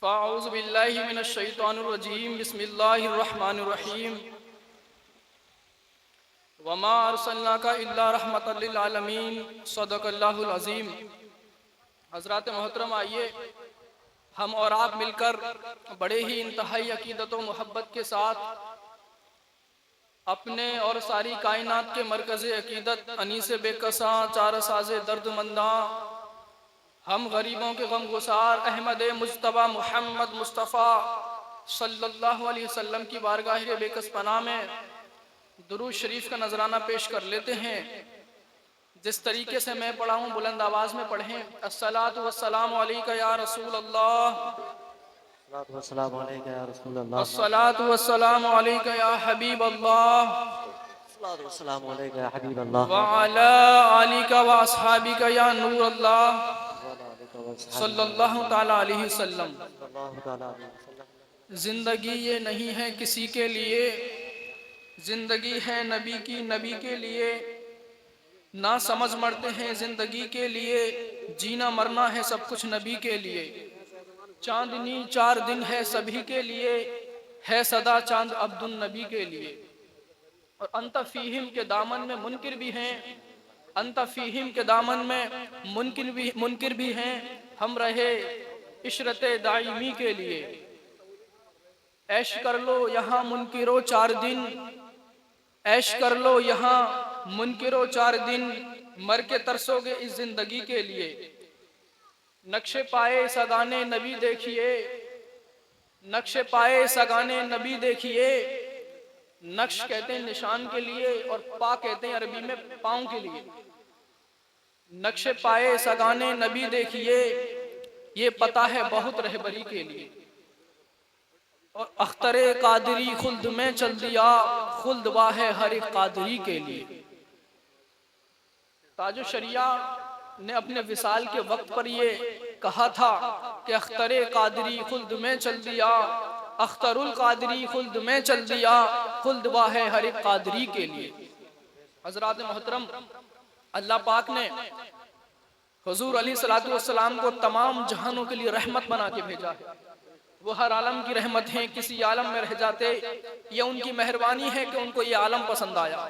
फ़ाऊज़ु बिल्लाहि मिनश शैतानिर रजीम बिस्मिल्लाहिर रहमानिर रहीम वमा अर्सलनाका इल्ला रहमतल लिल आलमीन सदक़ल्लाहुल अज़ीम। हज़रात मोहतरम, आइए हम और आप मिलकर बड़े ही इंतहाई अक़ीदत व मोहब्बत के साथ अपने और सारी कायनात के मरकज़ अक़ीदत अनीस बेकसा चार साज़े दर्दमंदा हम गरीबों के गम गुसार अहमद मुज्तबा मुहम्मद मुस्तफ़ा सल्लल्लाहु अलैहि वसल्लम की बारगाह बेकस पनाह में दुरूद शरीफ का नजराना पेश कर लेते हैं। जिस तरीके से मैं पढ़ा हूँ बुलंद आवाज़ में पढ़ें। अस्सलातु वस्सलामु अलैका या रसूल अल्लाह, अस्सलातु वस्सलामु अलैका या हबीब अल्लाह, व अला आलिका व अस्हाबिका या नूर अल्लाह सल्लल्लाहु ताला अलैहि वसल्लम। जिंदगी ये नहीं है किसी के लिए, जिंदगी है नबी की, नबी के लिए। ना समझ मरते हैं जिंदगी के लिए, जीना मरना है सब कुछ नबी के लिए। चांदनी 4 दिन है सभी के लिए, है सदा चांद अब्दुल नबी के लिए। और अंत फीहिम के दामन में मुनकिर भी हैं, अंत फीहिम के दामन में मुनकिर भी हैं। हम रहे इशरते दाइमी के लिए। ऐश कर लो यहाँ मुनकिरो 4 दिन, ऐश कर लो यहाँ मुनकिरो 4 दिन, मर के तरसोगे इस जिंदगी के लिए। नक्शे पाए सगाने नबी देखिए, नक्शे पाए सगाने नबी देखिए। नक्श कहते हैं निशान के लिए और पा कहते हैं अरबी में पाँव के लिए। नक्शे पाए सगाने नबी देखिए, ये पता है बहुत रहबरी के लिए। और अख्तरे कादरी खुल्द में चल दिया, खुल्द वाह हर एक कादरी के लिए। ताजो शरिया ने अपने विसाल के वक्त पर ये कहा था कि अख्तरे कादरी खुल्द में चल दिया, अख्तरुल कादरी खुल्द में चल दिया, खुल्द वाह हर एक कादरी के लिए। हजरात मोहतरम, अल्लाह पाक ने हुजूर अलैहिस्सलातु वस्सलाम को तमाम जहानों के लिए रहमत बना के भेजा है। वो हर आलम की रहमत हैं, किसी आलम में रह जाते, ये उनकी मेहरबानी है कि उनको ये आलम पसंद आया।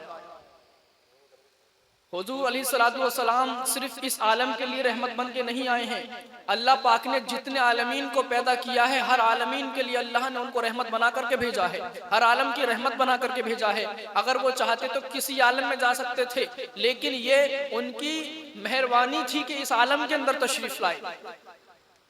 हुजूर अलैहिस्सलातु वस्सलाम सिर्फ इस आलम के लिए रहमत बन के नहीं आए हैं। अल्लाह पाक ने जितने आलमीन को पैदा किया है, हर आलमीन के लिए अल्लाह ने उनको रहमत बना करके भेजा है, हर आलम की रहमत बना करके भेजा है। अगर वो चाहते तो किसी आलम में जा सकते थे, लेकिन ये उनकी मेहरबानी थी कि इस आलम के अंदर तशरीफ लाए।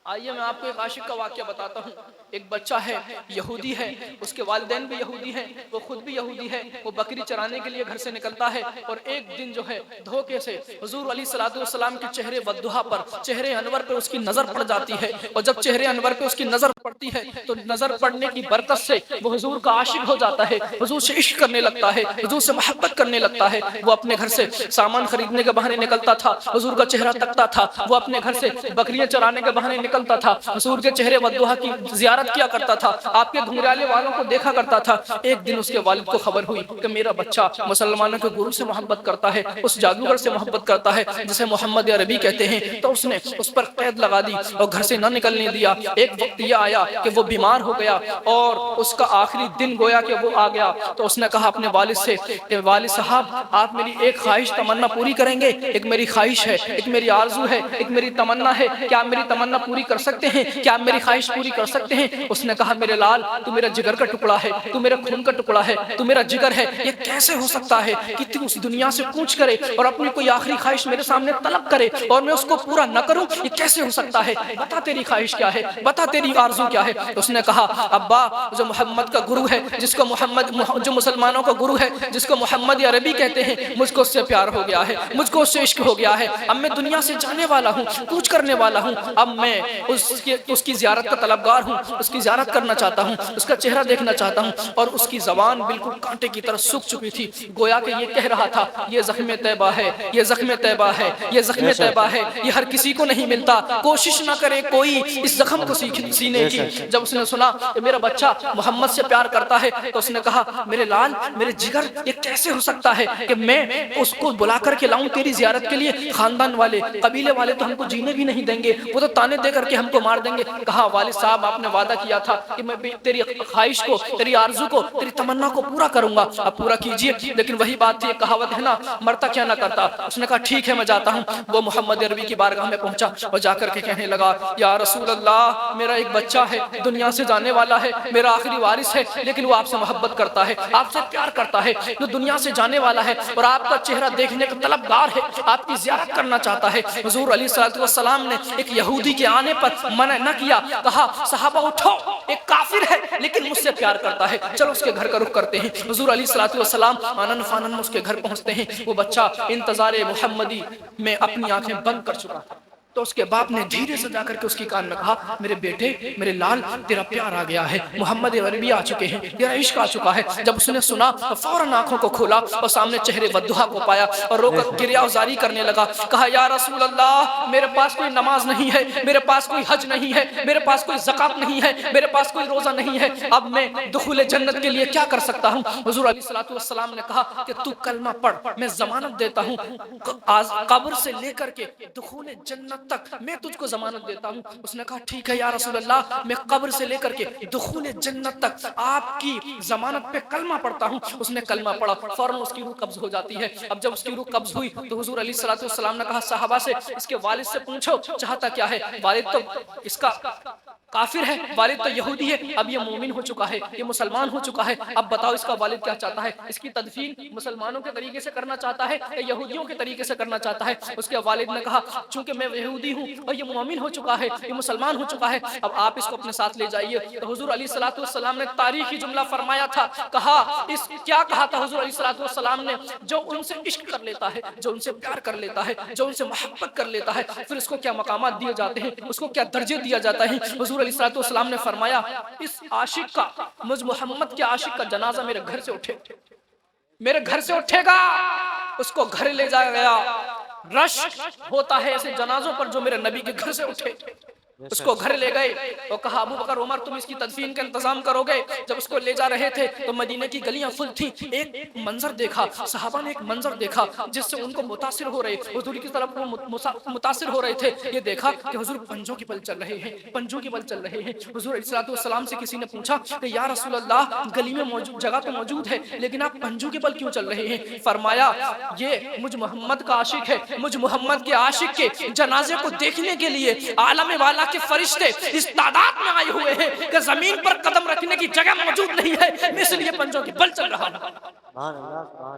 आइए मैं आपको एक आशिक का वाक़या बताता हूँ। एक बच्चा है, यहूदी है, उसके वालिदैन भी यहूदी हैं, वो खुद भी यहूदी है। वो बकरी चराने के लिए घर से निकलता है और एक दिन जो है धोखे से हुजूर अलैहिस्सलातु वस्सलाम के चेहरे वद्दुहा पर, चेहरे अनवर पे उसकी नज़र पड़ जाती है। और जब चेहरे अनवर पे उसकी नज़र पड़ती है तो नज़र पड़ने की बरकत से वो हुजूर का आशिक हो जाता है, हुजूर से इश्क करने लगता है, हुजूर से मोहब्बत करने लगता है। वो अपने घर से सामान खरीदने के बहाने निकलता था, हुजूर का चेहरा तकता था। वो अपने घर से बकरियां चराने के बहाने निकलता था, हुजूर के चेहरे वद्दुहा की जियारत किया करता था, आपके घुंघराले वालों को देखा करता था। एक दिन उसके वालिद को खबर हुई कि मेरा बच्चा मुसलमानों के गुरु से मोहब्बत करता है, उस जादूगर से मोहब्बत करता है जिसे मोहम्मद अरबी कहते हैं। तो उसने उस पर कैद लगा दी और घर से न निकलने दिया। एक वक्त यह आया कि वो बीमार हो गया और उसका आखिरी दिन गोया कि वो आ गया। तो उसने कहा अपने वालिद से कि वालिद साहब, आप मेरी एक ख्वाहिश तमन्ना पूरी करेंगे? एक मेरी ख्वाहिश है, एक मेरी आरजू है, एक मेरी तमन्ना है, क्या आप मेरी तमन्ना पूरी कर सकते हैं? क्या आप मेरी ख्वाहिश पूरी कर सकते हैं? उसने कहा मेरे लाल, तू मेरा जिगर का टुकड़ा है, तू मेरा खून का टुकड़ा है, तू मेरा जिगर है। ये कैसे हो सकता है कि तू उस दुनिया से कूच करे और अपनी कोई आखिरी ख्वाहिश मेरे सामने तलब करे और मैं उसको पूरा न करूं? ये कैसे हो सकता है? बता तेरी ख्वाहिश क्या है, बता तेरी आरज़ू क्या है। उसने कहा अब्बा, जो मोहम्मद का गुरु है, जिसको मोहम्मद, जो मुसलमानों का गुरु है, जिसको मोहम्मद अरबी कहते हैं, मुझको उससे प्यार हो गया है, मुझको उससे इश्क हो गया है। अब मैं दुनिया से जाने वाला हूँ, कूच करने वाला हूँ। अब मैं उसकी ज़ियारत का तलबगार हूँ, उसकी ज़ियारत करना चाहता हूँ, उसका चेहरा देखना चाहता हूँ। और उसकी ज़बान बिल्कुल कांटे की तरह सूख चुकी थी, गोया कि ये कह रहा था ये ज़ख्म तैबा है, ये ज़ख्म तैबा है, ये ज़ख्म तैबा है, ये हर किसी को नहीं मिलता। कोशिश ना करे कोई इस ज़ख्म को सीने की। जब उसने सुना कि मेरा बच्चा मोहम्मद से प्यार करता है तो उसने कहा मेरे लाल, मेरे जिगर, ये कैसे हो सकता है कि मैं उसको बुला करके लाऊं तेरी जियारत के लिए? खानदान वाले, कबीले वाले तो हमको जीने भी नहीं देंगे, वो तो ताने दे करके हमको मार देंगे। कहा वालिद साहब, आपने वादा किया था कि मैं तेरी ख्वाहिश को, तेरी आरजू को, तेरी तमन्ना को पूरा करूंगा, अब पूरा कीजिए। लेकिन वही बात थी, कहावत है ना, मरता क्या ना करता। उसने कहा ठीक है मैं जाता हूँ। वो मोहम्मद अरबी की बारगाह में पहुंचा और जाकर के कहने लगा, या रसूल अल्लाह, मेरा एक बच्चा है, दुनिया से जाने वाला है, मेरा आखिरी वारिस है, लेकिन वो आपसे मोहब्बत करता है, आपसे प्यार करता है, जो दुनिया से जाने वाला है और आपका चेहरा देखने का तलबगार है, आपकी ज़ियारत करना चाहता है। हुजूर अलैहिस्सलातु वस्सलाम ने एक यहूदी के आने पर मना न किया, कहा सहाबा उठो, एक काफिर है लेकिन मुझसे प्यार करता है, चलो उसके घर का रुख करते हैं। हुजूर अलैहिस्सलातु वस्सलाम आनन फानन में उसके घर पहुंचते हैं। वो बच्चा इंतजार मुहम्मदी में अपनी आंखें बंद कर चुका था। तो उसके बाप ने धीरे से जाकर के उसके कान में कहा, मेरे बेटे, मेरे लाल, तेरा प्यार आ गया है, मोहम्मद अरबी आ चुके हैं, तेरा इश्क आ चुका है। जब उसने सुना तो फौरन आंखों को खोला और सामने चेहरे वद्दुहा को पाया और रोकर गिरियाज़ारी करने लगा। कहा या रसूल अल्लाह, मेरे पास कोई नमाज नहीं है, मेरे पास कोई हज नहीं है, मेरे पास कोई ज़कात नहीं है, मेरे पास कोई रोज़ा नहीं है, अब मैं दुखूल जन्नत के लिए क्या कर सकता हूँ? हुजूर अलैहिस्सलातु वस्सलाम ने कहा कि तू कलमा पढ़, मैं जमानत देता हूँ, कब्र से लेकर के दुखूल जन्नत तक मैं तुझको जमानत देता हूँ। उसने कहा ठीक है या रसूल अल्लाह, मैं कब्र से लेकर के दुखूल जन्नत तक आपकी जमानत पे कलमा पढ़ता हूँ। उसने कलमा पढ़ा, फौरन उसकी रूह कब्ज हो जाती है। अब जब उसकी रूह कब्ज हुई तो हुजूर अलैहिस्सलातु वस्सलाम ने कहा साहबा से, इसके वालिद से पूछो चाहता क्या है। वालिद तो इसका काफिर है, वालिद तो यहूदी है, अब ये मोमिन हो चुका है, ये मुसलमान हो चुका है, अब बताओ इसका वालिद क्या चाहता है? इसकी तदफीन मुसलमानों के तरीके से करना चाहता है या यहूदियों के तरीके से करना चाहता है? उसके वालिद ने कहा चूंकि मैं यहूदी हूँ और ये मोमिन हो चुका है, ये मुसलमान हो चुका है, अब आप इसको अपने साथ ले जाइए। तो हुजूर अलैहिस्सलातु वस्सलाम ने तारीखी जुमला फरमाया था, कहा इस क्या कहा था हुजूर अलैहिस्सलातु वस्सलाम ने, जो उनसे इश्क कर लेता है, जो उनसे प्यार कर लेता है, जो उनसे मोहब्बत कर लेता है, फिर उसको क्या मकामात दिए जाते हैं, उसको क्या दर्जे दिया जाता है। हुजूर अलैहिस्सलातु वस्सलाम ने फरमाया, इस आशिक का, मुझ मोहम्मद के आशिक का जनाजा मेरे घर से उठे, मेरे घर से उठेगा, उसको घर ले जाया गया। रश होता है ऐसे जनाजों पर जो मेरे नबी के घर से उठे। उसको घर ले गए और कहा अबू बकर उमर तुम इसकी तदफीन का इंतजाम करोगे। जब उसको ले जा रहे थे तो मदीने की गलियां फुल थी। एक मंजर देखा, सहाबा ने एक मंजर देखा जिससे उनको मुतासिर हो रहे, हुजूर की तरफ वो मुतासिर हो रहे थे। ये देखा कि हुजूर पंजों के बल चल रहे हैं, पंजों के बल चल रहे हैं। हुजूर अलैहिस्सलातु वस्सलाम से किसी ने पूछा कि या रसूल अल्लाह, गली में मौजूद जगह तो मौजूद है लेकिन आप पंजों के बल क्यों चल रहे हैं? फरमाया ये मुझ मोहम्मद का आशिक है, मुझ मोहम्मद के आशिक के जनाजे को देखने के लिए आलम वाला के फरिश्ते इस तादाद में आए हुए हैं कि जमीन पर कदम रखने की जगह मौजूद नहीं है, इसलिए पंजों के बल चल रहा हूं।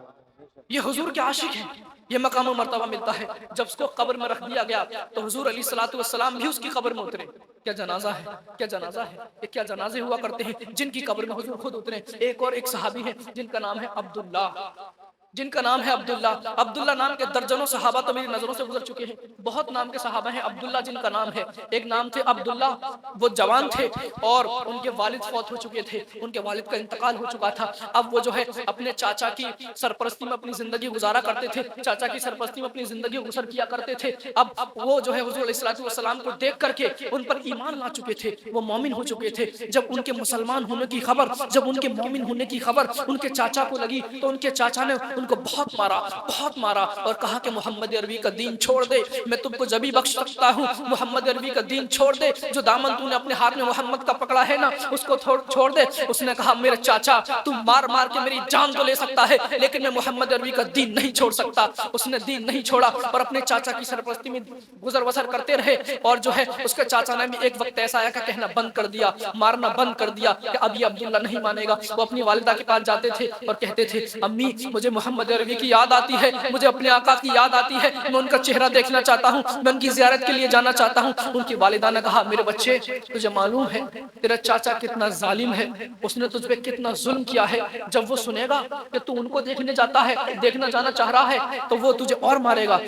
ये हुजूर के आशिक हैं, ये मकाम और मर्तबा मिलता है। जब उसको कब्र में रख दिया गया तो हुजूर अलैहिस्सलातु वस्सलाम भी उसकी कब्र में उतरे। क्या जनाजा है, क्या जनाजा है, ये क्या जनाजे हुआ करते हैं जिनकी कब्र में हुजूर खुद उतरे। एक और एक सहाबी है जिनका नाम है अब्दुल्ला, जिनका नाम है अब्दुल्ला। अब्दुल्ला नाम के दर्जनों सहाबा तो मेरी नजरों से गुजर चुके हैं, बहुत नाम के सहाबा हैं अब्दुल्ला जिनका नाम है। एक नाम थे अब्दुल्ला, वो जवान थे और उनके वालिद फौत हो चुके थे, उनके वालिद का इंतकाल हो चुका था। अब वो जो है अपने चाचा की सरपरस्ती में अपनी जिंदगी गुजारा करते थे, चाचा की सरपरस्ती में अपनी जिंदगी गुजर किया करते थे। अब वो जो है हुजूर अलैहिस्सलातु वस्सलाम को देख करके उन पर ईमान ला चुके थे, वो मोमिन हो चुके थे। जब उनके मुसलमान होने की खबर, जब उनके मोमिन होने की खबर उनके चाचा को लगी तो उनके चाचा ने उनको बहुत मारा और कहा कि मोहम्मद अरबी का दीन छोड़ दे, मैं तुमको जभी बख्श सकता हूँ, मोहम्मद अरबी का दीन छोड़ दे, जो दामन तूने अपने हाथ में मोहम्मद का पकड़ा है ना उसको छोड़ दे। उसने कहा मेरे चाचा तू मार मार के मेरी जान तो ले सकता है लेकिन मैं मोहम्मद अरबी का दीन नहीं छोड़ सकता। उसने दीन नहीं छोड़ा और अपने चाचा की सरपरस्ती में गुजर बसर करते रहे। और जो है उसके चाचा ने भी एक वक्त ऐसा आया कि कहना बंद कर दिया, मारना बंद कर दिया कि अब ये अब्दुल्ला नहीं मानेगा। वो अपनी वालिदा के पास जाते थे और कहते थे अम्मी मुझे मोहम्मद अरबी की याद आती है, मुझे अपने आका की याद आती है, मैं उनका चेहरा देखना चाहता हूँ, मैं उनकी ज़ियारत के लिए जाना चाहता हूँ। उनकी वालिदा ने कहा मेरे बच्चे तुझे मालूम है तेरा चाचा कितना जालिम है, उसने तुझ पे कितना जुल्म किया है। जब वो सुनेगा कि तू उनको देखने जाता है, देखना जाना चाह रहा है तो वो तुझे और मारेगा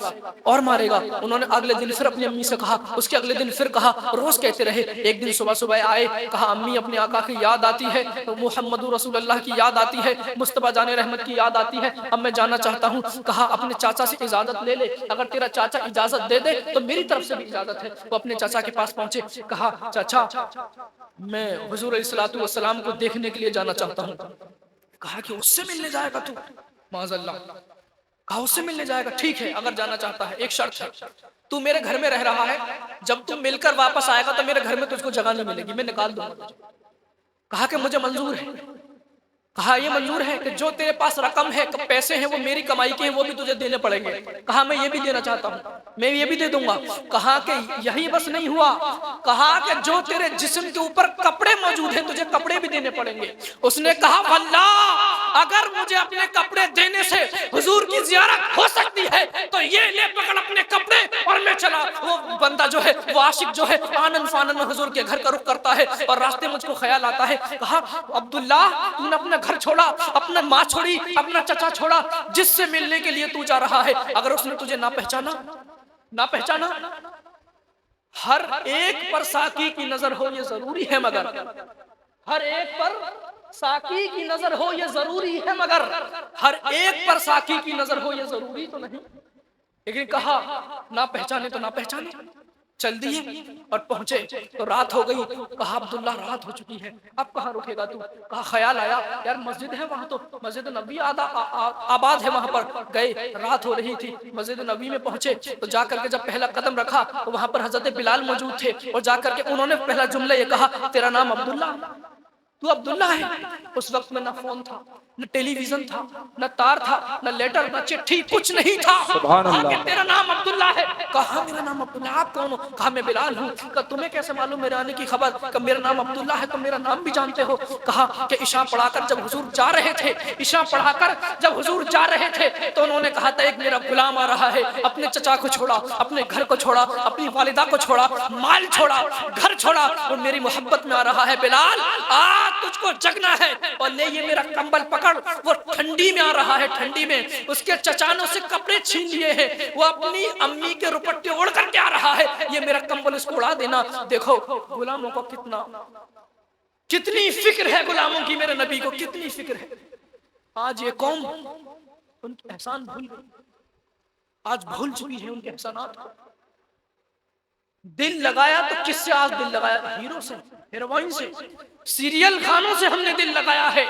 और मारेगा। उन्होंने अगले दिन फिर अपनी अम्मी से कहा, उसके अगले दिन फिर कहा, रोज कहते रहे। एक दिन सुबह सुबह आए, कहा अम्मी अपने आका की याद आती है, मोहम्मद रसूलुल्लाह की याद आती है, मुस्तफा जाने रहमत की याद आती है, अब मैं जाना चाहता हूँ। कहा अपने चाचा से इजाजत ले ले, अगर तेरा चाचा इजाजत दे दे तो मेरी तरफ से भी इजाजत है। वो अपने चाचा के पास पहुंचे, कहा चाचा मैं हुजूर अलैहिस्सलातु वस्सलाम को देखने के लिए जाना चाहता हूँ। कहा कि उससे मिलने जाएगा तू? माज़अल्लाह। कहा उससे मिलने जाएगा, ठीक है अगर जाना चाहता है, एक शर्त है, तू मेरे घर में रह रहा है, जब तू मिलकर वापस आएगा तो मेरे घर में तुझको जगह नहीं मिलेगी, मैं निकाल दूंगा तुझे। कहा कि मुझे मंजूर है। कहा ये मंजूर है कि जो तेरे पास रकम है, पैसे हैं, वो मेरी कमाई के हैं, वो भी तुझे देने पड़ेंगे। कहा मैं ये भी देना चाहता हूँ, मैं ये भी दे दूंगा। कहा कि यही बस नहीं हुआ, कहा कि जो तेरे जिस्म के ऊपर कपड़े मौजूद हैं तुझे कपड़े भी देने पड़ेंगे। उसने कहा वल्लाह अगर मुझे अपने कपड़े देने से हुजूर की जियारत हो सकती है तो ये ले पकड़ अपने कपड़े और मैं चला। वो बंदा जो है, वो आशिक जो है, आनंद फानन में हुजूर के घर का रुख करता है और रास्ते मुझको ख्याल आता है। कहा अब्दुल्ला तूने अपना घर छोड़ा, अपना माँ छोड़ी, अपना चचा छोड़ा, जिससे मिलने के लिए तू जा रहा है, अगर उसने तुझे ना पहचाना, हर एक पर साकी की नजर हो ये जरूरी है, मगर हर एक पर साकी की नजर हो ये जरूरी है, मगर हर एक पर साकी की नजर हो ये जरूरी तो नहीं। लेकिन कहा ना पहचाने तो ना पहचाने, चल दिए और पहुंचे तो रात हो गई। कहा अब्दुल्ला रात हो चुकी है, अब कहाँ रुकेगा तू? कहा ख्याल आया यार मस्जिद है वहां, तो मस्जिद नबी आबाद है, वहां पर गए, रात हो रही थी, मस्जिद नबी में पहुंचे तो जाकर के जब पहला कदम रखा तो वहां पर हजरत बिलाल मौजूद थे और जाकर के उन्होंने पहला जुमला ये कहा तेरा नाम अब्दुल्ला, तू अब्दुल्ला है। उस वक्त में ना फोन था, न टेलीविजन था, न तार था, न लेटर, न चिट्ठी, कुछ नहीं था। तेरा नाम अब्दुल्ला है। कहा मेरा नाम अब्दुल्ला, आप कौन हो? कहा मैं बिलाल हूँ। कहा तुम्हें कैसे मालूम मेरे आने की खबर? कहा मेरा नाम अब्दुल्ला है, तुम मेरा नाम भी जानते हो। कहा कि इशा पढ़ाकर जब हुजूर जा रहे थे, इशा पढ़ाकर जब हुजूर जा रहे थे तो उन्होंने कहा था एक मेरा गुलाम आ रहा है, अपने चचा को छोड़ा, अपने घर को छोड़ा, अपनी वालिदा को छोड़ा, माल छोड़ा, घर छोड़ा और मेरी मोहब्बत में आ रहा है। बिलाल आज तुझको जगना है और ले ये मेरा कंबल पकड़। वो ठंडी में आ रहा है, ठंडी में उसके चचा ने उससे कपड़े छीन लिए हैं, वो अपनी अम्मी के रुपट्टे ओढ़ करके आ रहा है, ये मेरा कंबल उसको उड़ा देना। देखो गुलामों को कितनी फिक्र है, गुलामों की मेरे नबी को कितनी फिक्र है। आज ये कौम उनके एहसान भूल गई, आज भूल चुकी है उनके एहसानात को। दिल लगाया तो किससे आज दिल लगाया? हीरो से, हीरोइन से, सीरियल खानों से हमने दिल लगाया है।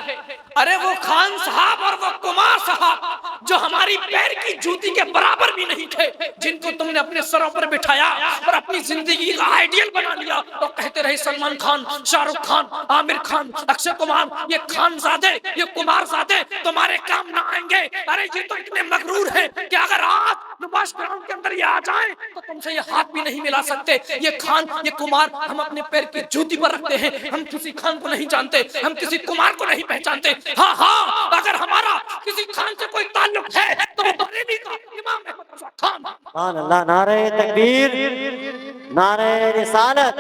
अरे वो खान साहब और वो कुमार साहब जो हमारी पैर की जूती के बराबर भी नहीं थे, जिनको तुमने अपने सरों पर बिठाया और अपनी जिंदगी का आइडियल बना लिया और कहते रहे सलमान खान, शाहरुख खान, आमिर खान, अक्षय कुमार, ये खानजादे, ये कुमारजादे तुम्हारे काम ना आएंगे। अरे ये तो इतने मगरूर है कि अगर आज नुमाइश ग्राउंड के अंदर ये आ जाए तो तुमसे ये हाथ भी नहीं मिला सकते। ये खान, ये कुमार हम अपने पैर की जूती पर रखते हैं, हम किसी खान को नहीं जानते, हम किसी कुमार को नहीं पहचानते। हाँ हाँ, अगर हमारा किसी खान से कोई ताल्लुक है तो वो बरेली का इमाम है खान। सुभान अल्लाह, नारे तकबीर, नारे रिसालत,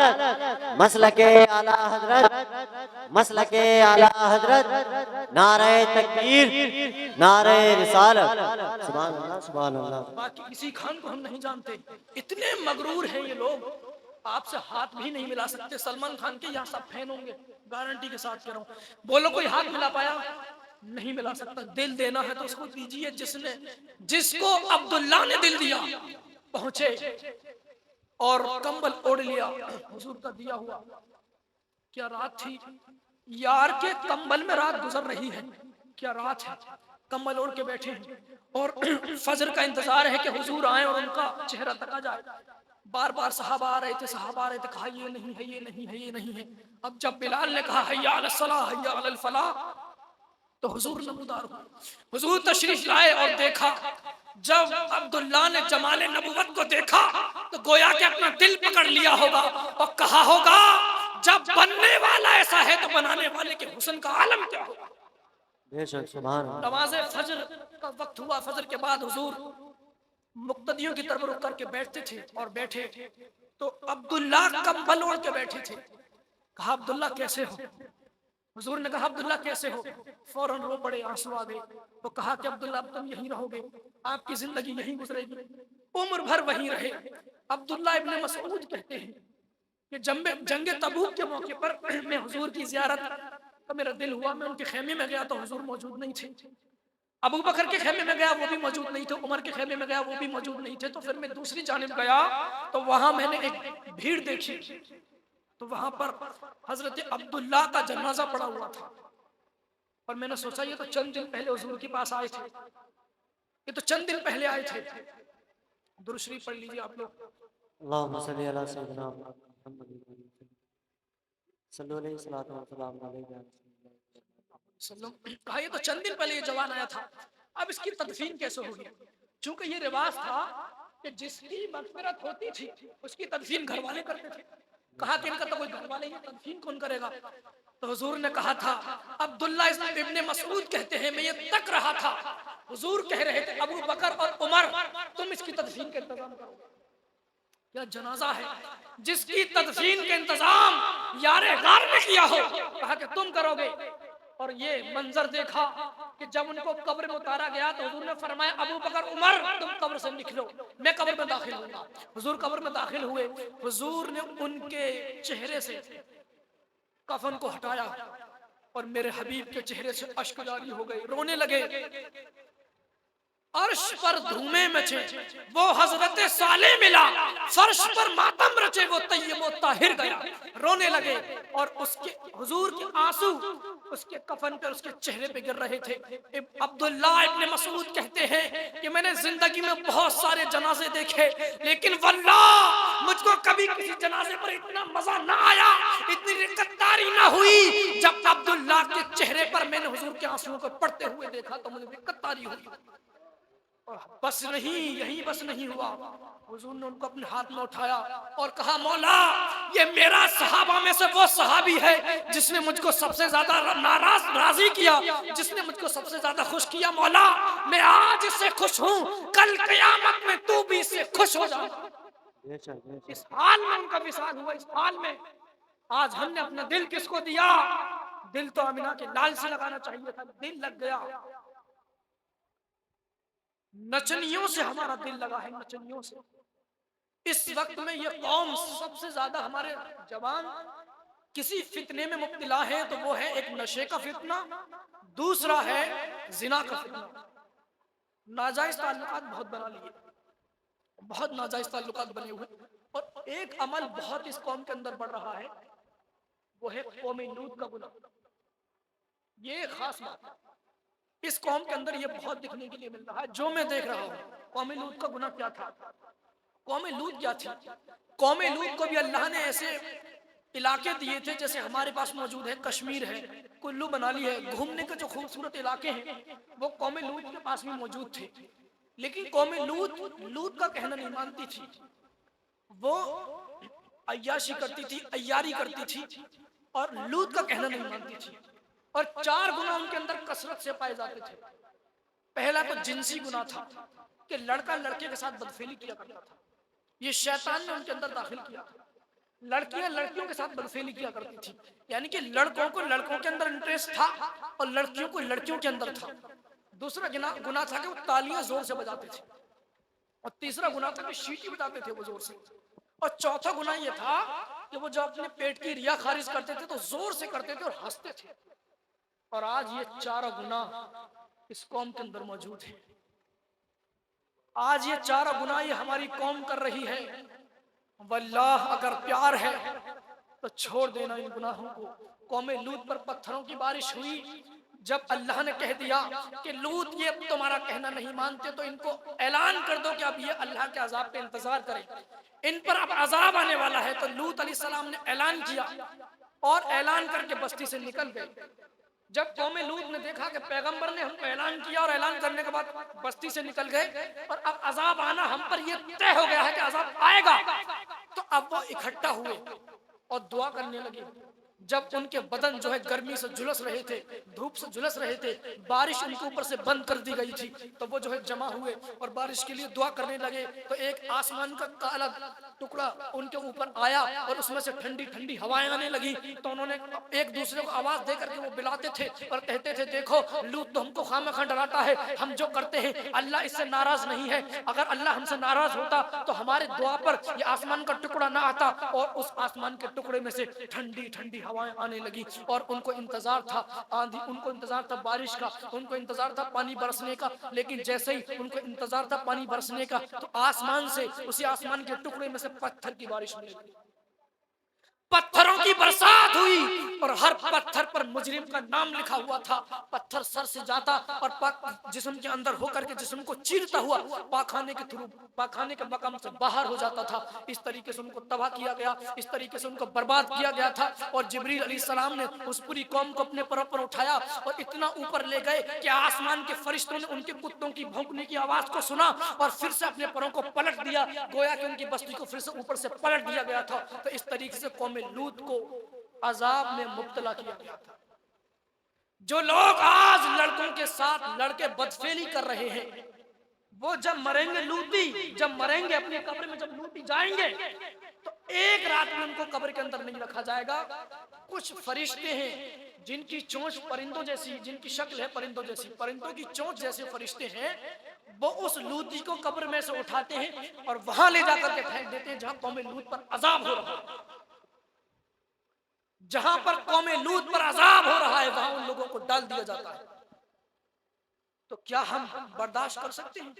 मसलके आला हजरत, मसलके आला हजरत, नारे तकबीर, नारे रिसालत। सुभान अल्लाह, सुभान अल्लाह। बाकी किसी खान को हम नहीं जानते, इतने मगरूर हैं ये लोग, आपसे हाथ भी नहीं मिला सकते। सलमान खान के यहाँ सब फैन होंगे, गारंटी के साथ कह रहा हूँ। बोलो कोई हाथ मिला पाया? नहीं मिला सकता। दिल देना है तो उसको दीजिए जिसको अब्दुल्ला ने दिल दिया। पहुंचे और कंबल ओढ़ लिया, हुजूर का दिया हुआ। क्या रात थी यार, के कंबल में रात गुजर रही है, क्या रात है। कंबल ओढ़ के बैठे और फजर का इंतजार है कि हुजूर आए और उनका चेहरा तका जाए। बार बार सहाबा आ रहे थे, कहा ये नहीं है, ये नहीं है, ये नहीं है। अब जब बिलाल ने कहा हय्या अलस सलाह, हय्या अलल फलाह, तो हुजूर नमूदार हुआ, हुजूर तशरीफ लाए और देखा। जब अब्दुल्ला ने जमाले नबुवत को देखा तो गोया के अपना दिल पकड़ लिया होगा और कहा होगा जब बनने वाला ऐसा है तो बनाने वाले के हुस्न का आलम क्या होगा। बेशक, सुभान अल्लाह। नमाज़े फजर का वक्त हुआ, फजर के बाद हुजूर मुक्तदियों की तरफ रुक करके बैठते थे और बैठे तो अब्दुल्ला कंबल ओढ़ के बैठे थे। कहा अब्दुल्ला कैसे हो? हुजूर ने कहा अब्दुल्ला कैसे हो? फौरन रो पड़े, आंसू आ गए। तो कहा कि अब्दुल्ला अब तुम यहीं रहोगे, आपकी जिंदगी यहीं गुजरेगी, उम्र भर वहीं रहे। अब्दुल्ला इब्ने मसऊद कहते हैं कि जंग तबूक के मौके पर मैं हुजूर की जियारत का मेरा दिल हुआ, मैं उनके खेमे में गया तो हुजूर मौजूद नहीं थे। अबू बकर के खेमे में गया, वो भी मौजूद नहीं थे। उमर के खेमे में गया, वो भी मौजूद नहीं थे। तो फिर मैं दूसरी जानिब गया तो वहां मैंने एक भीड़ देखी। तो वहां पर हजरत अब्दुल्ला का जनाजा पड़ा हुआ था। और मैंने सोचा ये तो चंद दिन पहले हुजूर के पास आए थे, ये तो चंद दिन पहले आए थे। दुरूद शरीफ पढ़ लीजिए आप लोग। अल्लाहुम्मा सल्ली अला सय्यिदिना मुहम्मद सल्लल्लाहु अलैहि वसल्लम। कहा ये तो चंद दिन पहले ये जवान आया था, अब इसकी तदफीन कैसे होगी? चूंकि ये रिवाज था कि जिसकी मगफिरत होती थी उसकी तदफीन घर वाले करते थे। कहा कि इनका तो कोई घर वाले, ये तदफीन कौन करेगा? तो हुजूर ने कहा था, अब्दुल्ला इब्ने मसऊद कहते हैं मैं ये तक रहा था, हुजूर कह रहे थे अबू बकर और उमर तुम इसकी तदफीन का इंतजाम करो। यह जनाजा है जिसकी तदफीन का इंतजाम यारे गार ने किया हो। कहा कि तुम करोगे। और ये मंजर देखा कि जब उनको कब्र में उतारा गया तो हुजूर ने फरमाया अबू बकर उमर तुम कब्र से निकलो, मैं कब्र में दाखिल होऊंगा। हुजूर कब्र में दाखिल हुए। हुजूर ने उनके चेहरे से कफन को हटाया और मेरे हबीब के चेहरे से अश्क जारी हो गए, रोने लगे। अर्श पर धूमें मचे वो हजरत साले मिला, फर्श पर मातम रचे वो तय्यब ताहिर गया। रोने लगे और उसके हुजूर के आंसू उसके कफन पर उसके चेहरे पे गिर रहे थे। अब्दुल्ला इब्ने मसऊद कहते हैं कि मैंने जिंदगी में बहुत सारे जनाजे देखे, लेकिन वल्लाह मुझको कभी किसी जनाजे पर इतना मजा ना आया, इतनी रिक्कतदारी ना हुई जब अब्दुल्ला के चेहरे पर मैंने हुजूर के आंसुओं को पड़ते हुए देखा तो मुझे रिक्कतदारी हुई। और बस नहीं, यही बस नहीं हुआ, हुजूर ने उनको अपने हाथ में उठाया और कहा मौला ये मेरा सहाबा में से वो सहाबी है जिसने मुझको सबसे ज्यादा राजी किया, जिसने मुझको सबसे ज्यादा खुश किया। मौला मैं आज इससे खुश हूँ, कल क़यामत में तू भी इससे खुश हो जा। इस हाल में उनका विसाल हुआ। इस हाल में आज हमने अपना दिल किसको दिया? दिल तो अमीना के लाल से लगाना चाहिए था, दिल लग गया। नचनियों से हमारा दिल लगा है, नचनियों से। इस वक्त में ये कौम सबसे ज्यादा हमारे जवान किसी फितने में मुब्तला है तो वो है एक नशे का फितना, दूसरा है जिना का फितना। नाजायज ताल्लुकात बहुत बना लिए, बहुत नाजायज ताल्लुकात बने हुए। और एक अमल बहुत इस कौम के अंदर बढ़ रहा है, वो है कौमी लूट का गुनाह। ये खास बात है, इस कौम के अंदर ये बहुत दिखने के लिए मिल रहा है। जो मैं देख रहा हूँ, कौमी लूट का गुनाह क्या था? कौमी लूट क्या थी? कौमी लूट को भी अल्लाह ने ऐसे इलाके दिए थे जैसे हमारे पास मौजूद है, कश्मीर है, कुल्लू मनाली है, घूमने के जो खूबसूरत इलाके हैं वो कौमी लूट के पास भी मौजूद थे। लेकिन कौमी लूट का कहना नहीं मानती थी, वो अय्याशी करती थी, अय्यारी करती थी और लूट का कहना नहीं मानती थी। और 4 गुनाह उनके अंदर कसरत से पाए जाते थे। पहला तो जिनसी गुनाह था कि लड़का लड़के के साथ बदफेली किया करता था, ये शैतान ने उनके अंदर दाखिल किया। लड़कियां लड़कियों के साथ बदफेली किया करती थी, यानी कि लड़कों को लड़कों के अंदर इंटरेस्ट था और लड़कियों को लड़कियों के अंदर था। दूसरा गुनाह था कि वो तालियां जोर से बजाते थे। और तीसरा गुनाह था कि सीटी बजाते थे वो जोर से। और चौथा गुनाह ये था कि वो जब अपने पेट की रिया खारिज करते थे तो जोर से करते थे और हंसते थे। और आज ये 4 गुनाह इस कौम के अंदर मौजूद है। आज ये 4 गुनाह ये हमारी कौम कर रही है। वल्लाह अगर प्यार है तो छोड़ देना इन गुनाहों को। कौमे लूत पर पत्थरों की बारिश हुई, जब अल्लाह ने कह दिया कि लूत ये तुम्हारा कहना नहीं मानते तो इनको ऐलान कर दो कि अब ये अल्लाह के अजाब पे इंतजार करें, इन पर अब अजाब आने वाला है। तो लूत अलैहिस्सलाम ने ऐलान किया और ऐलान करके बस्ती से निकल गए। जब कौमे लूत ने देखा कि पैगंबर ने हमको ऐलान किया और ऐलान करने के बाद बस्ती से निकल गए और अब अजाब आना हम पर ये तय हो गया है कि अजाब आएगा, तो अब वो इकट्ठा हुए और दुआ करने लगे। जब उनके बदन जो है गर्मी से झुलस रहे थे, धूप से झुलस रहे थे, बारिश उनके ऊपर से बंद कर दी गई थी, तो वो जो है जमा हुए और बारिश के लिए दुआ करने लगे। तो एक आसमान का काला टुकड़ा उनके ऊपर आया और उसमें से ठंडी ठंडी हवाएं आने लगी, तो उन्होंने एक दूसरे को आवाज दे करके वो बिलाते थे और कहते थे, देखो लूत तो हमको खामखा डराता है, हम जो करते हैं अल्लाह इससे नाराज नहीं है, अगर अल्लाह हमसे नाराज होता तो हमारे दुआ पर ये आसमान का टुकड़ा ना आता। और उस आसमान के टुकड़े में से ठंडी ठंडी हवाएं आने लगी और उनको इंतजार था आंधी, उनको इंतजार था बारिश का, उनको इंतजार था पानी बरसने का, लेकिन जैसे ही उनको इंतजार था पानी बरसने का तो आसमान से, उसी आसमान के टुकड़े में से पत्थर की बारिश होने लगी, पत्थरों की बरसात हुई और हर पत्थर पर मुजरिम का नाम लिखा हुआ था। पत्थर सर से जाता और जिस्म के अंदर होकर के जिस्म को चीरता हुआ पाखाने के थ्रू, पाखाने के मकाम से बाहर हो जाता था। इस तरीके से उनको तबाह किया गया, इस तरीके से उनको बर्बाद किया गया था। और जिब्रील अलैहिस्सलाम ने उस पूरी कौम को अपने पर उठाया और इतना ऊपर ले गए कि आसमान के फरिश्तों ने उनके कुत्तों की भौंकने की आवाज को सुना और फिर से अपने परों को पलट दिया, गोया कि उनकी बस्ती को फिर से ऊपर से पलट दिया गया था। तो इस तरीके से कौम लूत को अजाब में मुब्तला किया गया था। जो लोग आज लड़कों के साथ लड़के बदफेली कर रहे हैं, वो जब मरेंगे लूती, जब मरेंगे अपने कब्र में जब लूटी जाएंगे तो एक रात में उनको कब्र के अंदर नहीं रखा जाएगा। कुछ फरिश्ते हैं जिनकी चोंच परिंदों जैसी, जिनकी शक्ल है परिंदों जैसी, परिंदों की चोंच जैसे फरिश्ते हैं, वो उस लूती को कब्र में से उठाते हैं और वहां ले जाकर के फेंक देते हैं जहां कौम लूत पर अजाब हो रहा है। जहां पर कौम लूत पर अजाब हो रहा है वहां उन लोगों को डाल दिया जाता है। तो क्या हम बर्दाश्त कर सकते हैं?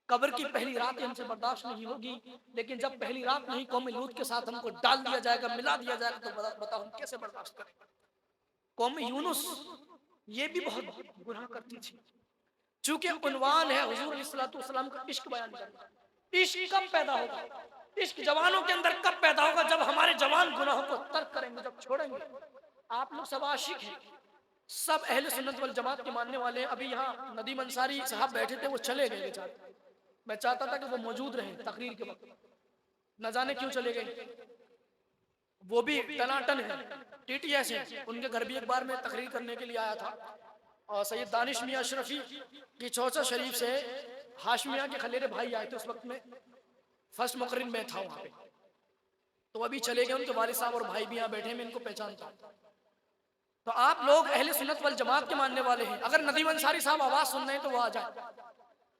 कब्र की पहली रात हमसे बर्दाश्त नहीं होगी, लेकिन जब पहली रात नहीं कौम लूत के साथ हमको डाल दिया जाएगा, मिला दिया जाएगा, तो बताओ हम कैसे बर्दाश्त करेंगे? कौम यूनुस ये भी बहुत गुनाह करती थी। चूंकि उन्वान है हुजूर अलैहिस्सलातु वस्सलाम का इश्क बयान करना। इश्क कब पैदा होगा? इश्क जवानों के अंदर कब पैदा होगा? जब हमारे जवान गुनाहों को तर्क करेंगे, जब छोड़ेंगे। आप लोग सब आशिक हैं, सब अहले सुन्नत वल जमात के मानने वाले हैं। अभी यहाँ नदीम अंसारी साहब बैठे थे, वो चले गए बेचारे। मैं चाहता था कि वो मौजूद रहे तकरीर के वक्त, न जाने क्यों चले गए। वो भी टनाटन है, टीटीएस है, उनके घर भी एक बार मैं तकरीर करने के लिए आया था और सैयद दानिश मियां अशरफी की चौसा शरीफ से हाशमिया के खलेरे भाई आए थे। उस वक्त में फर्स्ट मुकर्रिन में था वहां पे, तो अभी चले गए। उनके वालिद साहब और भाई भी यहाँ बैठे, मैं इनको पहचानता हूँ। तो आप लोग अहले सुन्नत वल जमात के मानने वाले हैं, अगर नदीम अंसारी साहब आवाज सुन रहे हैं तो वो आ जाए।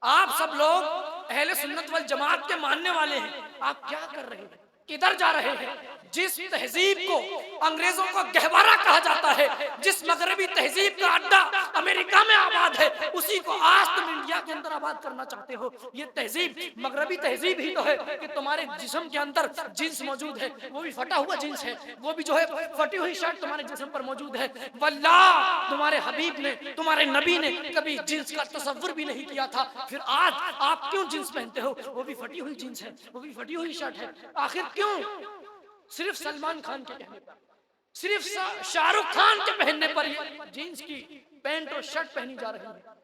आप सब लोग अहले सुन्नत वल जमात के मानने वाले हैं, आप क्या कर रहे हैं? किधर जा रहे हैं? जिस तहजीब को अंग्रेजों का गहवारा कहा जाता है, जिस मगरबी तहजीब का अड्डा अमेरिका में आबाद है, उसी को आज तुम इंडिया के अंदर आबाद करना चाहते हो। ये तहजीब मगरबी तहजीब ही तो है कि तुम्हारे जिस्म के अंदर जिन्स मौजूद है, वो भी फटा हुआ जिन्स है, वो भी जो है फटी हुई शर्ट तुम्हारे जिस्म पर मौजूद है। वल्लाह तुम्हारे हबीब ने, तुम्हारे नबी ने कभी जिन्स का तसव्वुर भी नहीं किया था, फिर आज आप क्यों जिन्स पहनते हो? वो भी फटी हुई जिन्स है, वो भी फटी हुई शर्ट है। आखिर क्यों? सिर्फ सलमान खान के कहने पर, सिर्फ शाहरुख खान के पहनने पर ये जीन्स की पैंट और शर्ट पहनी जा रही है।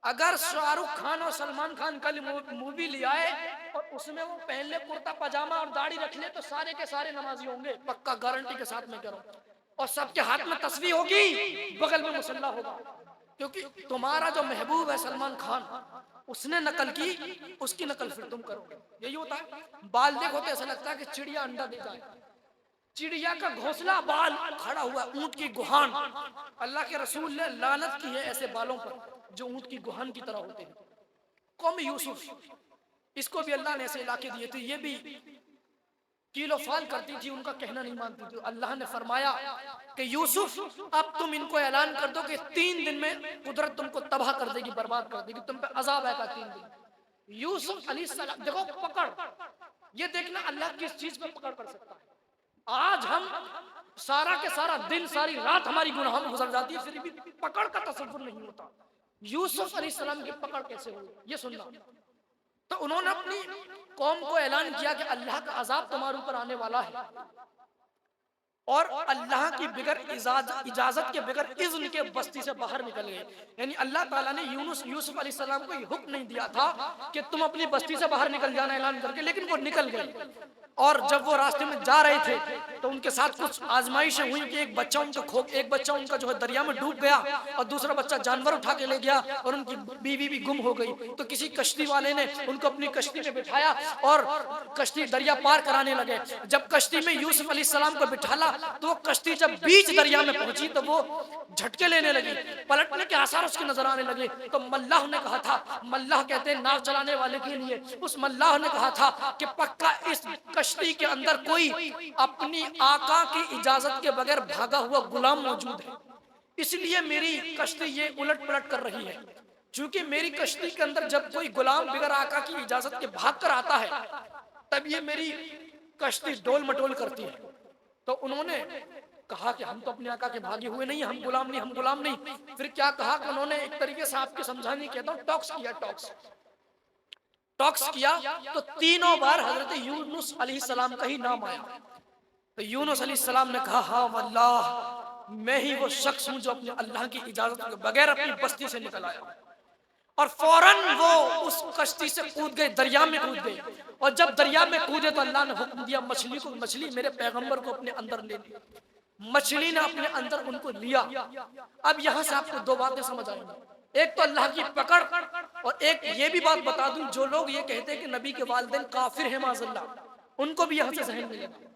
अगर शाहरुख खान और सलमान खान कल मूवी ले आए और उसमें वो पहन ले कुर्ता पजामा और दाढ़ी रख ले, तो सारे के सारे नमाजी होंगे, पक्का गारंटी के साथ मैं कह रहा हूं। और सबके हाथ में तस्वीर होगी, बगल में मुसल्ला होगा, क्योंकि तुम्हारा जो महबूब है सलमान खान, उसने नकल की, उसकी नकल फिर तुम करोगे। यही होता है। बाल देखो तो ऐसा लगता है कि चिड़िया अंडा दे जाए। चिड़िया का घोंसला बाल खड़ा हुआ, ऊंट की गुहान। अल्लाह के रसूल ने लानत की है ऐसे बालों पर जो ऊंट की गुहान की तरह होते हैं। कौम यूसुफ, इसको भी अल्लाह ने ऐसे इलाके दिए थे, ये भी किलो फाल करती थी, उनका कहना नहीं मानती थी। अल्लाह ने फरमाया कि यूसुफ अब तुम इनको ऐलान कर दो कि 3 दिन में कुदरत तुमको तबाह कर देगी, बर्बाद कर देगी, तुम पे अजाब आएगा 3 दिन। यूसुफ अलैहिस्सलाम देखो पकड़, ये देखना अल्लाह किस चीज पे पकड़ कर सकता है। आज हम सारा के सारा दिन, सारी रात हमारी गुनाहों में गुजर जाती है, फिर भी पकड़ का तसव्वुर नहीं होता। यूसुफ अलैहिस्सलाम की पकड़ कैसे हुई ये सुनना। तो उन्होंने अपनी कौम को ऐलान किया कि अल्लाह का अजाब तुम्हारे ऊपर आने वाला है, और अल्लाह की बिगर इजाजत के बिगर इज़्न के बस्ती से बाहर निकल गए। यानी अल्लाह ताला ने यूसुफ अलैहिस्सलाम को ये हुक्म नहीं दिया था कि तुम अपनी बस्ती से बाहर निकल जाना ऐलान करके, लेकिन वो निकल गए और जब वो रास्ते में जा रहे थे तो उनके साथ कुछ आजमाइशें हुई कि एक बच्चा उनका जो है दरिया में डूब गया और दूसरा बच्चा जानवर उठा के ले गया और उनकी बीवी भी गुम हो गई। तो किसी कश्ती वाले ने उनको अपनी कश्ती में बिठाया और कश्ती दरिया पार कराने लगे। जब कश्ती में यूसुफ अलैहिस्सलाम को बिठाला तो वो कश्ती जब बीच दरिया में पहुंची तो वो झटके लेने लगी, पलटने के आसार उसके नजर आने लगे। तो मल्लाह ने कहा था, मल्लाह कहते हैं नाव चलाने वाले के लिए, उस मल्लाह ने कहा था कि पक्का इस कश्ती के अंदर कोई अपनी आका की इजाजत के बगैर भागा हुआ गुलाम मौजूद है, इसलिए मेरी कश्ती ये उलट पलट कर रही है। क्योंकि मेरी कश्ती के अंदर जब कोई गुलाम बगैर आका की इजाजत के भाग कर आता है तब ये मेरी कश्ती डोल मटोल करती है। तो उन्होंने कहा कि हम तो अपने आका के भागे हुए नहीं, हम गुलाम नहीं। फिर क्या कहा कि उन्होंने एक तरीके से आपके समझाने के तो टॉक्स किया तो तीनों बार हजरत यूनुस अलैहिस्सलाम का ही नाम आया। तो यूनुस अलैहिस्सलाम ने कहा हाँ वल्लाह मैं ही वो शख्स हूं जो अपने अल्लाह की इजाजत के बगैर अपनी बस्ती से निकल आया। और फौरन वो उस कश्ती से कूद गए, दरिया में कूद गए। और जब दरिया में कूदे तो अल्लाह ने हुक्म दिया मछली मेरे पैगंबर को अपने अंदर ले ली। मछली ने अपने अंदर उनको लिया। अब यहाँ से आपको दो बातें समझ आएंगी, एक तो अल्लाह की पकड़ और एक ये भी बात बता दूं जो लोग ये कहते हैं कि नबी के वालिदैन काफिर हैं माज़अल्लाह, उनको भी यहाँ से जहन में लेना।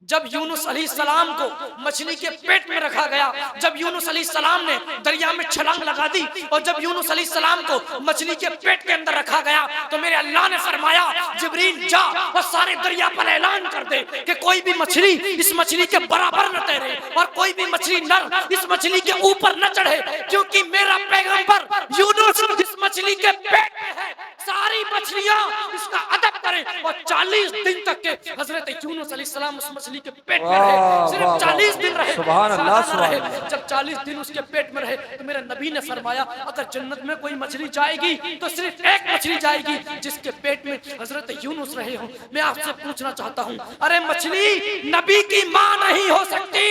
जब यूनुस अलैहिस्सलाम को मछली के पेट में रखा गया, जब यूनुस अलैहिस्सलाम ने दरिया में छलांग लगा दी और जब यूनुस अलैहिस्सलाम को मछली के पेट के अंदर रखा गया तो मेरे अल्लाह ने फरमाया जिब्रील जा और सारे दरिया पर ऐलान कर दे कि कोई भी मछली इस मछली के बराबर न तैरे और कोई भी मछली नर इस मछली के ऊपर न चढ़े, क्योंकि मेरा पैगंबर यूनुस इस मछली के पेट में है। सारी मछलियां इसका अदब करें और 40 दिन तक के हजरत यूनुस अलैहिस्सलाम उस मछली के पेट में रहे, सिर्फ 40 दिन रहे, सुभान अल्लाह। जब 40 दिन उसके पेट में रहे तो मेरे नबी ने फरमाया अगर जन्नत में कोई मछली जाएगी तो सिर्फ एक मछली जाएगी जिसके पेट में हजरत यूनुस रहे हो। मैं आपसे पूछना चाहता हूँ, अरे मछली नबी की माँ नहीं हो सकती?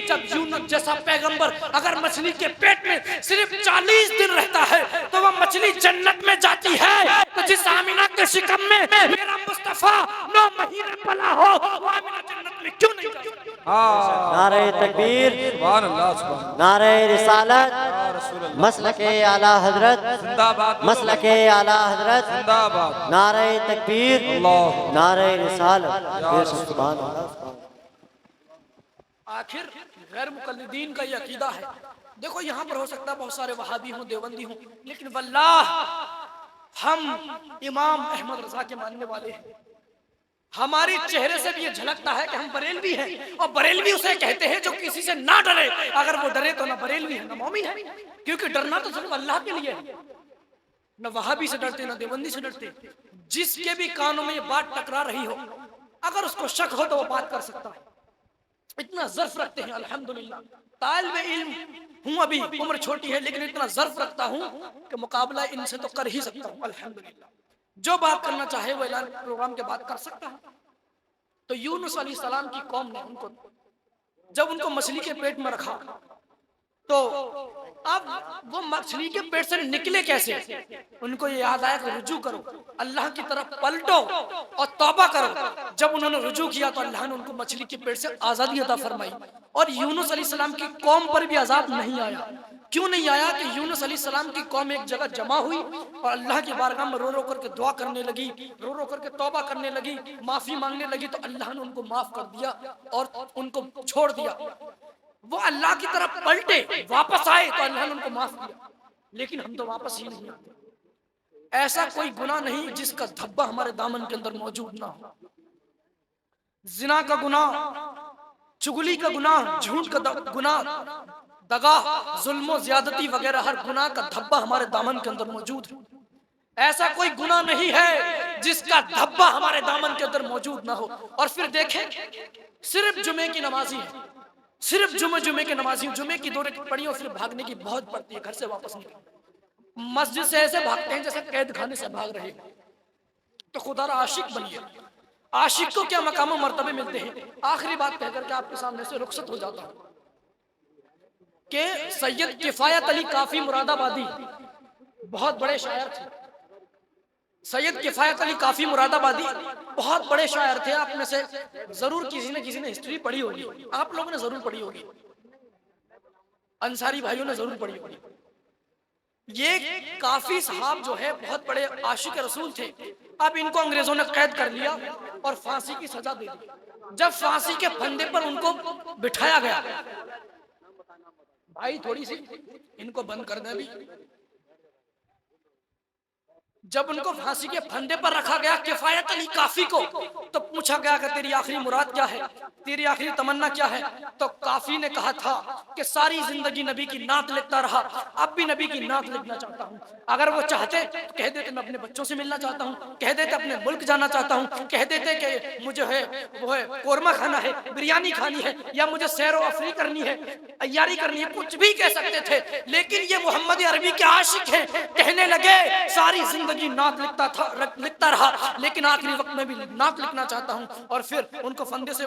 जब यूनुस जैसा पैगंबर अगर मछली के पेट में सिर्फ 40 दिन रहता है तो वह मछली जन्नत में जाती है। तो जिस आमिना के शिकम में मेरा मुस्तफा 9 महीने पला हो वो आमिना जन्नत में क्यों नहीं जाती? नारे तकबीर, नारे रिसालत, मसलके आला हजरत, मसलके आला हजरत, नारे तकबीर, नारे रिसालत। आखिर गैर मुकल्लिदीन का ये अकीदा है। देखो यहाँ पर हो सकता है बहुत सारे वहाबी हों, देवबंदी हों, लेकिन वल्लाह हम इमाम अहमद रजा के मानने वाले हैं। हमारी चेहरे से भी ये झलकता है कि हम बरेलवी हैं, और बरेलवी उसे कहते हैं जो किसी से ना डरे। अगर वो डरे तो ना बरेलवी है ना मोमिन है, क्योंकि डरना तो सिर्फ अल्लाह के लिए है। न वहाबी से डरते ना देवबंदी से डरते। जिसके भी कानों में ये बात टकरा रही हो, अगर उसको शक हो तो वो बात कर सकता है। इतना ज़र्फ रखते हैं अल्हम्दुलिल्लाह। तालिब इल्म हूँ, अभी उम्र छोटी है, लेकिन इतना ज़र्फ रखता हूँ कि मुकाबला इनसे तो कर ही सकता हूँ अल्हम्दुलिल्लाह। जो बात करना चाहे वो ऐलान प्रोग्राम के बाद कर सकता है। तो यूनुस अलैहिस्सलाम की कौम ने जब उनको मछली के पेट में रखा तो अब वो मछली के पेट से निकले कैसे? उनको ये याद आया कि रुजू करो, अल्लाह की तरफ पलटो और तौबा करो। जब उन्होंने रुजू किया तो अल्लाह ने उनको मछली के पेट से आजादी अता फरमाई। और यूनुस अलैहिस्सलाम की कौम पर भी अजाब नहीं आया। क्यों नहीं आया? कि यूनुस अलैहिस्सलाम की कौम एक जगह जमा हुई और अल्लाह की बारगाह में रो रो करके दुआ करने लगी, रो रो करके तौबा करने लगी, माफी मांगने लगी। तो अल्लाह ने उनको माफ कर दिया और उनको छोड़ दिया। वो अल्लाह की तरफ पलटे, वापस आए तो अल्लाह ने उनको माफ किया। लेकिन हम तो वापस ही नहीं आते। ऐसा कोई गुनाह नहीं जिसका धब्बा हमारे दामन के अंदर मौजूद ना हो। जिना का गुनाह, चुगली का गुनाह, झूठ का गुनाह, दगा, जुल्म, ज्यादती वगैरह हर गुनाह का धब्बा हमारे दामन के अंदर मौजूद है। ऐसा कोई गुनाह नहीं है जिसका धब्बा हमारे दामन के अंदर मौजूद ना हो। और फिर देखें, सिर्फ जुमे की नमाजी है, सिर्फ जुमे के नमाजी, जुमे की 2 रकात पढ़ी और फिर भागने की बहुत पड़ती है। घर से वापस निकल मस्जिद से ऐसे भागते हैं जैसे कैद खाने से भाग रहे हैं। तो खुदा आशिक बनिए। आशिक को क्या मकाम और मर्तबे मिलते हैं। आखिरी बात कहकर के आपके सामने से रुखसत हो जाता हूं कि सैयद किफायत अली काफी मुरादाबादी बहुत बड़े शायर थे। सैयद किफायत अली काफी मुरादाबादी बहुत बड़े शायर थे। आप में से जरूर किसी ने हिस्ट्री पढ़ी होगी, आप लोगों ने जरूर पढ़ी होगी, अंसारी भाइयों ने जरूर पढ़ी होगी। ये काफी साहब जो है बहुत बड़े आशिक रसूल थे। अब इनको अंग्रेजों ने कैद कर लिया और फांसी की सजा दे दी। जब फांसी के फंदे पर उनको बिठाया गया, भाई थोड़ी सी इनको बंद कर दे अभी। जब उनको फांसी के फंदे पर रखा गया किफायत अली काफी को, तो पूछा गया कि तेरी आखिरी मुराद क्या है, तेरी आखिरी तमन्ना क्या है? तो काफी ने कहा था कि सारी जिंदगी नबी की नात लिखता रहा, अब भी नबी की नात लिखना चाहता हूँ। अगर वो चाहते तो कह देते मैं अपने बच्चों से मिलना चाहता हूँ, कह देते अपने मुल्क जाना चाहता हूँ, कह देते कि मुझे है वो है कोरमा खाना है, बिरयानी खानी है, या मुझे सैरो अफरी करनी है, अय्यारी करनी है, कुछ भी कह सकते थे। लेकिन ये मोहम्मद अरबी के आशिक हैं, कहने लगे सारी जिंदगी नात लिखता रहा, लेकिन आखिरी वक्त में भी नात लिखना चाहता हूं। और फिर उनको फंदे से